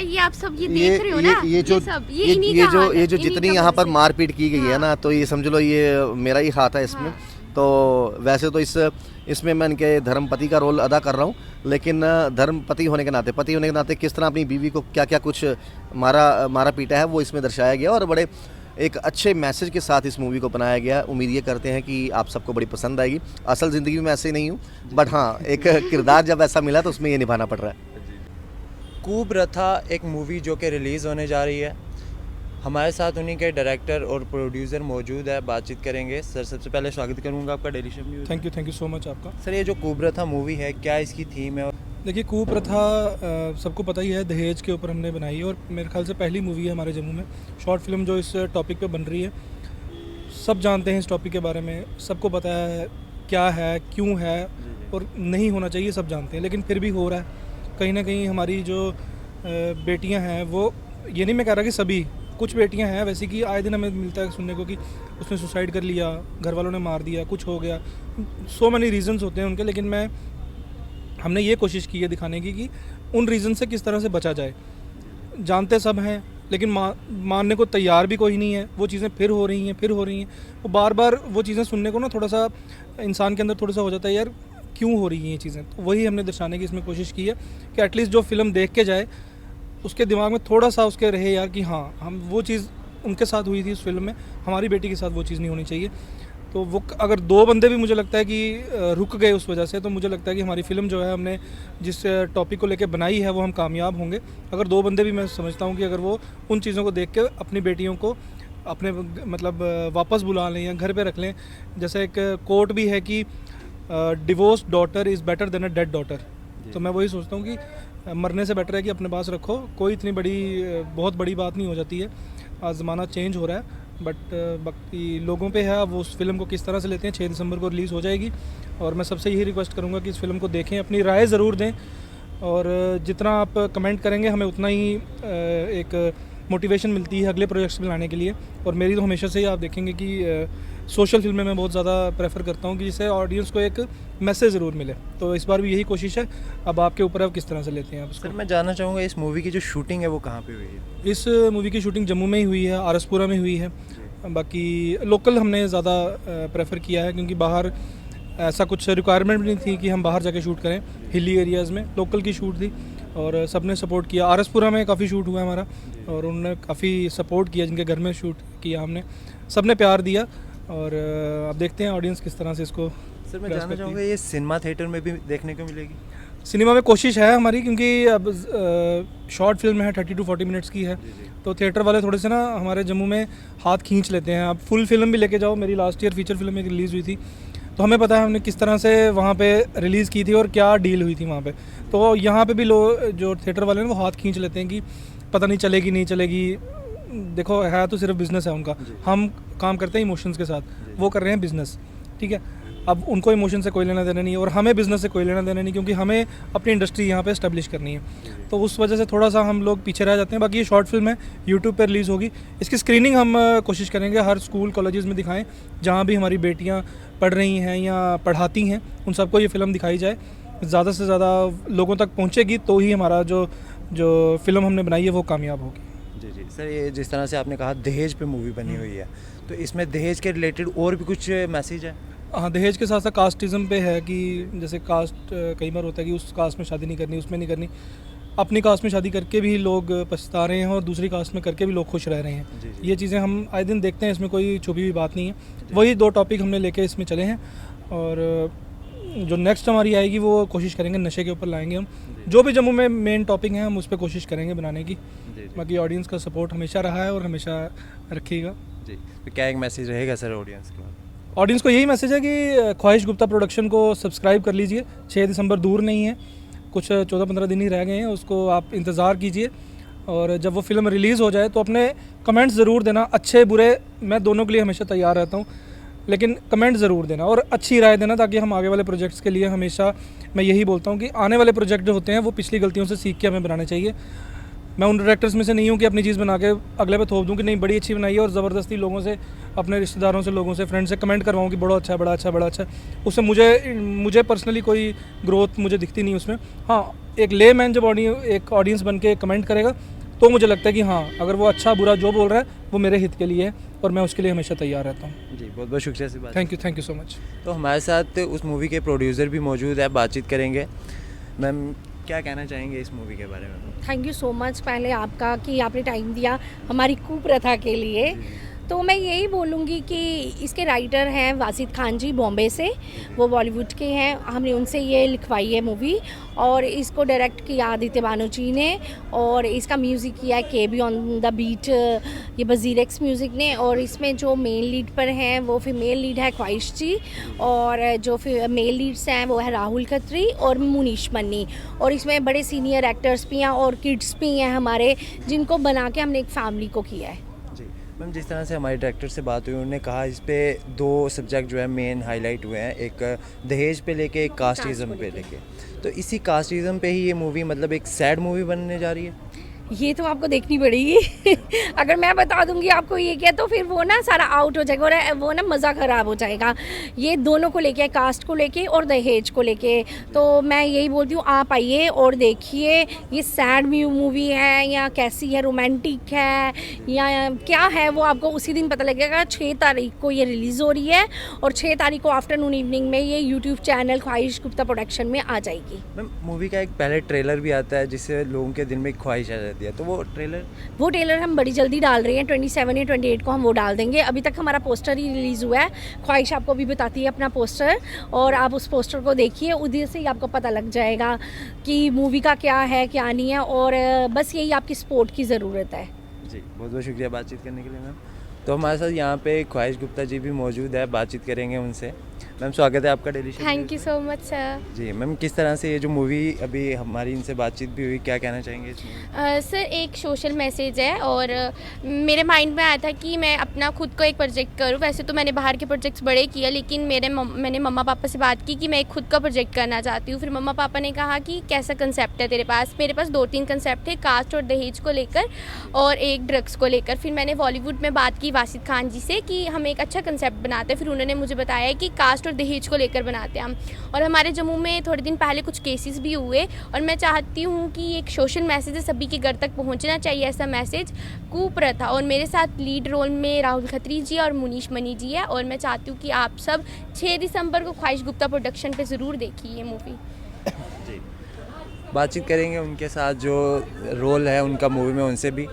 ये आप सब ये देख रहे हो ना, ये जो ये जो जितनी यहाँ पर मारपीट की गई है ना, तो ये समझ लो ये मेरा ही हाथ है इसमें। तो वैसे तो इसमें मैं इनके धर्मपति का रोल अदा कर रहा हूँ, लेकिन धर्मपति होने के नाते, पति होने के नाते किस तरह अपनी बीवी को क्या क्या कुछ मारा पीटा है वो इसमें दर्शाया गया, और बड़े एक अच्छे मैसेज के साथ इस मूवी को बनाया गया। उम्मीद ये करते हैं कि आप सबको बड़ी पसंद आएगी। असल ज़िंदगी में ऐसे नहीं हूँ, बट हाँ एक किरदार जब ऐसा मिला तो उसमें ये निभाना पड़ रहा है। कुप्रथा एक मूवी जो कि रिलीज़ होने जा रही है। हमारे साथ उन्हीं के डायरेक्टर और प्रोड्यूसर मौजूद है, बातचीत करेंगे। सर सबसे पहले स्वागत करूंगा आपका daily show news. Thank you so much आपका। सर ये जो कुप्रथा मूवी है, क्या इसकी थीम है? देखिए, कुप्रथा सबको पता ही है, दहेज के ऊपर हमने बनाई है, और मेरे ख्याल से पहली मूवी है हमारे जम्मू में शॉर्ट फिल्म जो इस टॉपिक पे बन रही है। सब जानते हैं इस टॉपिक के बारे में, सबको पता है क्या है, क्यों है, और नहीं होना चाहिए, सब जानते हैं, लेकिन फिर भी हो रहा है। कहीं ना कहीं हमारी जो बेटियां हैं, वो ये नहीं मैं कह रहा कि सभी, कुछ बेटियां हैं वैसे कि आए दिन हमें मिलता है सुनने को कि उसने सुसाइड कर लिया, घर वालों ने मार दिया, कुछ हो गया, सो मैनी रीज़न्स होते हैं उनके। लेकिन हमने ये कोशिश की है दिखाने की कि उन रीज़न से किस तरह से बचा जाए। जानते सब हैं, लेकिन मानने को तैयार भी कोई नहीं है। वो चीज़ें फिर हो रही हैं, वो बार बार वो चीज़ें सुनने को ना थोड़ा सा इंसान के अंदर थोड़ा सा हो जाता है, यार क्यों हो रही हैं ये चीज़ें। तो वही हमने दर्शाने की इसमें कोशिश की है कि एटलीस्ट जो फिल्म देख के जाए उसके दिमाग में थोड़ा सा उसके रहे यार कि हाँ, हम वो चीज़ उनके साथ हुई थी उस फिल्म में, हमारी बेटी के साथ वो चीज़ नहीं होनी चाहिए। तो वो अगर दो बंदे भी मुझे लगता है कि रुक गए उस वजह से, तो मुझे लगता है कि हमारी फ़िल्म जो है हमने जिस टॉपिक को लेकर बनाई है वो हम कामयाब होंगे। अगर दो बंदे भी, मैं समझता हूँ कि अगर वो उन चीज़ों को देख के अपनी बेटियों को अपने मतलब वापस बुला लें या घर पे रख लें। जैसे एक कोट भी है कि divorce daughter is better than a dead daughter. तो मैं वही सोचता हूँ कि मरने से बेटर है कि अपने पास रखो। कोई इतनी बहुत बड़ी बात नहीं हो जाती है। आज ज़माना चेंज हो रहा है, बट बाकी लोगों पे है वो उस फिल्म को किस तरह से लेते हैं। 6 दिसंबर को रिलीज़ हो जाएगी, और मैं सबसे यही रिक्वेस्ट करूँगा कि इस फिल्म को देखें, अपनी राय ज़रूर दें, और जितना आप कमेंट करेंगे हमें उतना ही एक मोटिवेशन मिलती है अगले प्रोजेक्ट्स में लाने के लिए। और मेरी तो हमेशा से ही आप देखेंगे कि सोशल फिल्में मैं बहुत ज़्यादा प्रेफर करता हूँ कि जिससे ऑडियंस को एक मैसेज ज़रूर मिले। तो इस बार भी यही कोशिश है। अब आपके ऊपर आप किस तरह से लेते हैं आप इसको। सर मैं जानना चाहूँगा इस मूवी की जो शूटिंग है वो कहाँ पे हुई है? इस मूवी की शूटिंग जम्मू में ही हुई है, आरसपुरा में हुई है। बाकी लोकल हमने ज़्यादा प्रेफर किया है, क्योंकि बाहर ऐसा कुछ रिक्वायरमेंट भी नहीं थी कि हम बाहर जाके शूट करें। हिली एरियाज़ में लोकल की शूट थी, और सबने सपोर्ट किया। आरसपुरा में काफ़ी शूट हुआ हमारा, और उन्होंने काफ़ी सपोर्ट किया। जिनके घर में शूट किया हमने, सबने प्यार दिया, और अब देखते हैं ऑडियंस किस तरह से इसको। सर मैं जानना चाहूँगा ये सिनेमा थिएटर में भी देखने को मिलेगी? सिनेमा में कोशिश है हमारी, क्योंकि अब शॉर्ट फिल्म है, 30 to 40 मिनट्स की है। तो थिएटर वाले थोड़े से ना हमारे जम्मू में हाथ खींच लेते हैं। अब फुल फिल्म भी लेके जाओ, मेरी लास्ट ईयर फीचर फिल्म एक रिलीज़ हुई थी, तो हमें पता है हमने किस तरह से वहाँ पे रिलीज़ की थी और क्या डील हुई थी वहाँ पे। तो यहाँ पे भी लोग जो थिएटर वाले हैं वो हाथ खींच लेते हैं कि पता नहीं चलेगी नहीं चलेगी। देखो, है तो सिर्फ बिज़नेस है उनका, हम काम करते हैं इमोशंस के साथ, वो कर रहे हैं बिज़नेस, ठीक है। अब उनको इमोशन से कोई लेना देना नहीं है, और हमें बिज़नेस से कोई लेना देना नहीं, क्योंकि हमें अपनी इंडस्ट्री यहाँ पे एस्टेब्लिश करनी है। तो उस वजह से थोड़ा सा हम लोग पीछे रह जाते हैं। बाकी ये शॉर्ट फिल्म है, यूट्यूब पर रिलीज़ होगी। इसकी स्क्रीनिंग हम कोशिश करेंगे हर स्कूल कॉलेजेस में दिखाएं, जहाँ भी हमारी बेटियाँ पढ़ रही हैं या पढ़ाती हैं, उन सबको ये फ़िल्म दिखाई जाए। ज़्यादा से ज़्यादा लोगों तक पहुँचेगी तो ही हमारा जो फ़िल्म हमने बनाई है वो कामयाब होगी। जी सर, ये जिस तरह से आपने कहा दहेज पे मूवी बनी हुई है, तो इसमें दहेज के रिलेटेड और भी कुछ मैसेज है? हाँ, दहेज के साथ साथ कास्टिज़म पे है कि जैसे कास्ट कई बार होता है कि उस कास्ट में शादी नहीं करनी, उसमें नहीं करनी। अपनी कास्ट में शादी करके भी लोग पछता रहे हैं, और दूसरी कास्ट में करके भी लोग खुश रह रहे हैं। ये चीज़ें हम आए दिन देखते हैं, इसमें कोई छुपी हुई बात नहीं है। वही 2 टॉपिक हमने लेके इसमें चले हैं, और जो नेक्स्ट हमारी आएगी वो कोशिश करेंगे नशे के ऊपर लाएंगे हम। जो भी जम्मू में मेन टॉपिक हैं हम उस पर कोशिश करेंगे बनाने की। बाकी ऑडियंस का सपोर्ट हमेशा रहा है और हमेशा रखिएगा। जी, तो क्या एक मैसेज रहेगा सर ऑडियंस के? ऑडियंस को यही मैसेज है कि ख्वाहिश गुप्ता प्रोडक्शन को सब्सक्राइब कर लीजिए। 6 दिसंबर दूर नहीं है, कुछ 14-15 दिन ही रह गए हैं, उसको आप इंतज़ार कीजिए। और जब वो फिल्म रिलीज़ हो जाए तो अपने कमेंट्स ज़रूर देना, अच्छे बुरे, मैं दोनों के लिए हमेशा तैयार रहता हूँ, लेकिन कमेंट ज़रूर देना और अच्छी राय देना, ताकि हम आगे वाले प्रोजेक्ट्स के लिए हमेशा मैं यही बोलता हूँ कि आने वाले प्रोजेक्ट जो होते हैं वो पिछली गलतियों से सीख के हमें बनाने चाहिए। मैं उन डायरेक्टर्स में से नहीं हूँ कि अपनी चीज़ बना के अगले पे थोप दूँ कि नहीं बड़ी अच्छी बनाई है और ज़बरदस्ती लोगों से अपने रिश्तेदारों से, लोगों से, फ्रेंड से कमेंट करवाऊँ कि बड़ा अच्छा है, बड़ा अच्छा है, बड़ा अच्छा है, उससे मुझे पर्सनली कोई ग्रोथ मुझे दिखती नहीं उसमें। हाँ, एक लेमैन जब एक ऑडियंस बन के कमेंट करेगा तो मुझे लगता है कि हाँ, अगर वो अच्छा बुरा जो बोल रहा है वो मेरे हित के लिए है और मैं उसके लिए हमेशा तैयार रहता हूँ। जी, बहुत बहुत शुक्रिया से बात। Thank you so much. तो हमारे साथ उस मूवी के प्रोड्यूसर भी मौजूद है, बातचीत करेंगे। मैम, क्या कहना चाहेंगे इस मूवी के बारे में? थैंक यू सो मच पहले आपका कि आपने टाइम दिया हमारी कुप्रथा के लिए। तो मैं यही बोलूँगी कि इसके राइटर हैं वासिद खान जी, बॉम्बे से, वो बॉलीवुड के हैं। हमने उनसे ये लिखवाई है मूवी और इसको डायरेक्ट किया आदित्य बानो जी ने और इसका म्यूज़िक किया है KB ऑन द बीट, ये बजीरेक्स म्यूज़िक ने। और इसमें जो मेन लीड पर हैं वो फीमेल लीड है ख्वाहिश जी और जो मेल लीड्स हैं वो है राहुल खत्री और मुनीश मन्नी। और इसमें बड़े सीनियर एक्टर्स भी हैं और किड्स भी हैं हमारे, जिनको बना के हमने एक फैमिली को किया है। मैम, जिस तरह से हमारे डायरेक्टर से बात हुई, उन्होंने कहा इस पे 2 सब्जेक्ट जो है मेन हाईलाइट हुए हैं, एक दहेज पे लेके, एक कास्टिज़म पे लेके। तो इसी कास्टिज़म पे ही ये मूवी मतलब एक सैड मूवी बनने जा रही है? ये तो आपको देखनी पड़ेगी अगर मैं बता दूंगी आपको ये क्या, तो फिर वो ना सारा आउट हो जाएगा और वो ना मज़ा ख़राब हो जाएगा। ये दोनों को लेके, कास्ट को लेके और दहेज को लेके। तो मैं यही बोलती हूँ, आप आइए और देखिए ये सैड मूवी है या कैसी है, रोमांटिक है या क्या है, वो आपको उसी दिन पता लगेगा। 6 तारीख को ये रिलीज़ हो रही है और 6 तारीख को आफ्टरनून इवनिंग में ये यूट्यूब चैनल ख्वाहिश गुप्ता प्रोडक्शन में आ जाएगी। मैम, मूवी का एक पहले ट्रेलर भी आता है जिससे लोगों के दिल में एक ख्वाहिश आ जाती है, तो वो ट्रेलर हम बड़ी जल्दी डाल रहे हैं। 27 या 28 को हम वो डाल देंगे। अभी तक हमारा पोस्टर ही रिलीज़ हुआ है। ख्वाहिश आपको भी बताती है अपना पोस्टर और आप उस पोस्टर को देखिए, उधर से ही आपको पता लग जाएगा कि मूवी का क्या है क्या नहीं है। और बस यही आपकी सपोर्ट की ज़रूरत है। जी, बहुत बहुत शुक्रिया बातचीत करने के लिए मैम। तो हमारे साथ यहाँ पे ख्वाहिश गुप्ता जी भी मौजूद है, बातचीत करेंगे उनसे। मैम, स्वागत है आपका daily show. Thank you so much sir. जी मैम, किस तरह से ये जो मूवी अभी हमारी इनसे बातचीत भी हुई, क्या कहना चाहेंगे इस मूवी? सर, एक सोशल मैसेज है और मेरे माइंड में आया था कि मैं अपना खुद को एक प्रोजेक्ट करूं। वैसे तो मैंने बाहर के प्रोजेक्ट्स बड़े किए, लेकिन मैंने मम्मा पापा से बात की कि मैं एक खुद का प्रोजेक्ट करना चाहती हूँ। फिर मम्मा पापा ने कहा कि कैसा कंसेप्ट है तेरे पास? मेरे पास 2-3 कंसेप्ट थे, कास्ट और दहेज को लेकर और एक ड्रग्स को लेकर। फिर मैंने बॉलीवुड में बात की वासिद खान जी से कि हम एक अच्छा कंसेप्ट बनाते हैं। फिर उन्होंने मुझे बताया कि कास्ट और दहेज को लेकर बनाते हैं हम। और हमारे जम्मू में थोड़े दिन पहले कुछ केसेस भी हुए और मैं चाहती हूँ कि एक सोशल मैसेज है, सभी के घर तक पहुँचना चाहिए ऐसा मैसेज, कुप्रथा। और मेरे साथ लीड रोल में राहुल खत्री जी और मुनीश मनी जी है और मैं चाहती हूँ कि आप सब 6 दिसंबर को ख्वाहिश गुप्ता प्रोडक्शन पे ज़रूर देखिए ये मूवी। जी, बातचीत करेंगे उनके साथ जो रोल है उनका मूवी में, उनसे भी।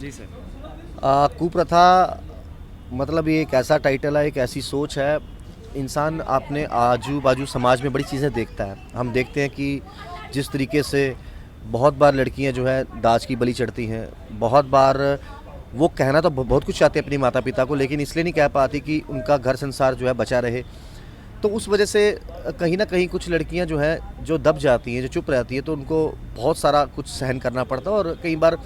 जी सर। कुप्रथा मतलब ये एक ऐसा टाइटल है, एक ऐसी सोच है। इंसान अपने आजू बाजू समाज में बड़ी चीज़ें देखता है। हम देखते हैं कि जिस तरीके से बहुत बार लड़कियां जो है दाज की बलि चढ़ती हैं, बहुत बार वो कहना तो बहुत कुछ चाहते हैं अपने माता पिता को, लेकिन इसलिए नहीं कह पाती कि उनका घर संसार जो है बचा रहे। तो उस वजह से कहीं ना कहीं कुछ लड़कियां जो हैं जो दब जाती हैं, जो चुप रहती हैं, तो उनको बहुत सारा कुछ सहन करना पड़ता है और कई बार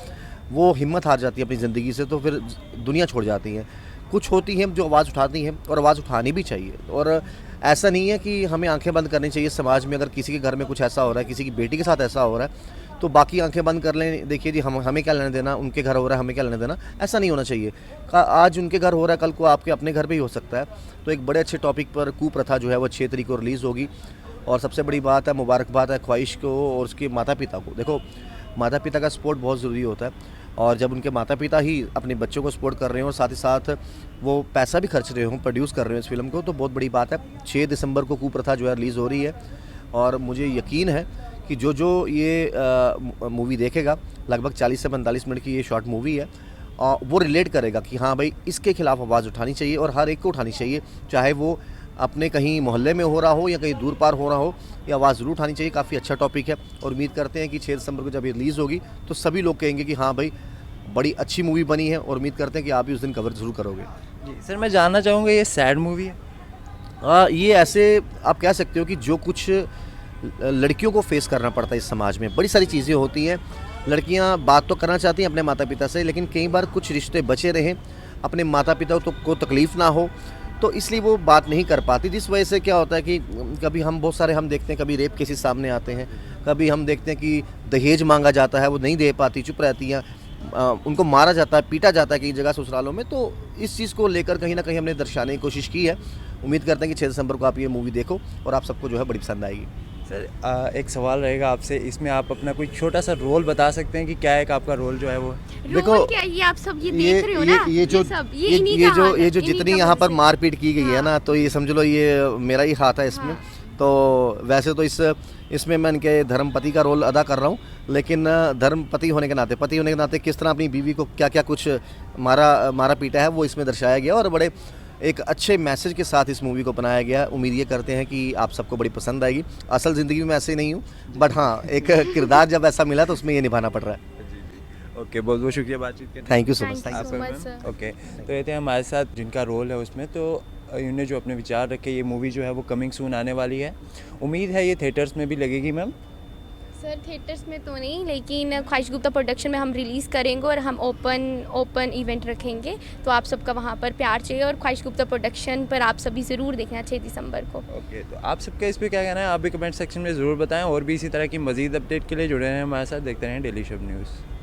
वो हिम्मत हार जाती है अपनी ज़िंदगी से, तो फिर दुनिया छोड़ जाती हैं। कुछ होती हैं जो आवाज़ उठाती हैं और आवाज़ उठानी भी चाहिए। और ऐसा नहीं है कि हमें आंखें बंद करनी चाहिए समाज में। अगर किसी के घर में कुछ ऐसा हो रहा है, किसी की बेटी के साथ ऐसा हो रहा है, तो बाकी आंखें बंद कर लें, देखिए जी हमें क्या लेने देना, उनके घर हो रहा है हमें क्या लेने देना, ऐसा नहीं होना चाहिए। आज उनके घर हो रहा है, कल को आपके अपने घर पे ही हो सकता है। तो एक बड़े अच्छे टॉपिक पर कुप्रथा जो है वो 6 तारीख को रिलीज़ होगी। और सबसे बड़ी बात है, मुबारकबाद है ख्वाहिश को और उसके माता पिता को। देखो, माता पिता का सपोर्ट बहुत ज़रूरी होता है और जब उनके माता पिता ही अपने बच्चों को सपोर्ट कर रहे हो और साथ ही साथ वो पैसा भी खर्च रहे हो, प्रोड्यूस कर रहे हो इस फिल्म को, तो बहुत बड़ी बात है। 6 दिसंबर को कुप्रथा जो है रिलीज़ हो रही है और मुझे यकीन है कि जो ये मूवी देखेगा, लगभग 40 से 45 मिनट की ये शॉर्ट मूवी है, वो रिलेट करेगा कि हाँ भाई इसके खिलाफ आवाज़ उठानी चाहिए और हर एक को उठानी चाहिए, चाहे वो अपने कहीं मोहल्ले में हो रहा हो या कहीं दूर पार हो रहा हो, ये आवाज़ ज़रूर उठानी चाहिए। काफ़ी अच्छा टॉपिक है और उम्मीद करते हैं कि 6 दिसंबर को जब ये रिलीज़ होगी तो सभी लोग कहेंगे कि हाँ भाई बड़ी अच्छी मूवी बनी है और उम्मीद करते हैं कि आप भी उस दिन कवर ज़रूर करोगे। जी सर, मैं जानना चाहूँगा ये सैड मूवी है? ये ऐसे आप कह सकते हो कि जो कुछ लड़कियों को फेस करना पड़ता है इस समाज में, बड़ी सारी चीज़ें होती हैं। लड़कियां बात तो करना चाहती हैं अपने माता पिता से, लेकिन कई बार कुछ रिश्ते बचे रहें, अपने माता पिता को तकलीफ़ ना हो, तो इसलिए वो बात नहीं कर पाती। जिस वजह से क्या होता है कि कभी हम बहुत सारे हम देखते हैं, कभी रेप केसेस सामने आते हैं, कभी हम देखते हैं कि दहेज मांगा जाता है, वो नहीं दे पाती, चुप रहती हैं। उनको मारा जाता है, पीटा जाता है कई जगह ससुरालों में, तो इस चीज़ को लेकर कहीं ना कहीं हमने दर्शाने की कोशिश की है। उम्मीद करते हैं कि 6 दिसंबर को आप ये मूवी देखो और आप सबको जो है बड़ी पसंद आएगी। सर एक सवाल रहेगा आपसे, इसमें आप अपना कोई छोटा सा रोल बता सकते हैं कि क्या एक आपका रोल जो है वो? देखो, रोल क्या ये आप सब ये देख रहे हो ना, ये जो सब ये जो जितनी यहाँ पर मारपीट की गई है ना, तो ये समझ लो ये मेरा ही हाथ है इसमें। तो वैसे तो इसमें मैं इनके धर्मपति का रोल अदा कर रहा हूँ, लेकिन धर्मपति होने के नाते, पति होने के नाते किस तरह अपनी बीवी को क्या क्या कुछ मारा पीटा है वो इसमें दर्शाया गया और बड़े एक अच्छे मैसेज के साथ इस मूवी को बनाया गया। उम्मीद ये करते हैं कि आप सबको बड़ी पसंद आएगी। असल ज़िंदगी में ऐसे नहीं हूँ, बट हाँ एक किरदार जब ऐसा मिला तो उसमें ये निभाना पड़ रहा है। ओके, बहुत बहुत शुक्रिया बातचीत करने। Thank you so much. Thank you so much, sir. Okay, तो ये थे हमारे साथ जिनका रोल है उसमें, तो इन्होंने जो अपने विचार रखे, ये मूवी जो है वो कमिंग सून आने वाली है। उम्मीद है ये थिएटर्स में भी लगेगी मैम? सर थिएटर्स में तो नहीं, लेकिन ख्वाहिश गुप्ता प्रोडक्शन में हम रिलीज़ करेंगे और हम ओपन इवेंट रखेंगे, तो आप सबका वहाँ पर प्यार चाहिए और ख्वाहिश गुप्ता प्रोडक्शन पर आप सभी ज़रूर देखना 6 दिसंबर को। ओके, तो आप सबका इस पर क्या कहना है आप भी कमेंट सेक्शन में ज़रूर बताएं और भी इसी तरह की मज़ीद अपडेट के लिए जुड़े रहें हमारे साथ। देखते रहें डेली शब न्यूज़।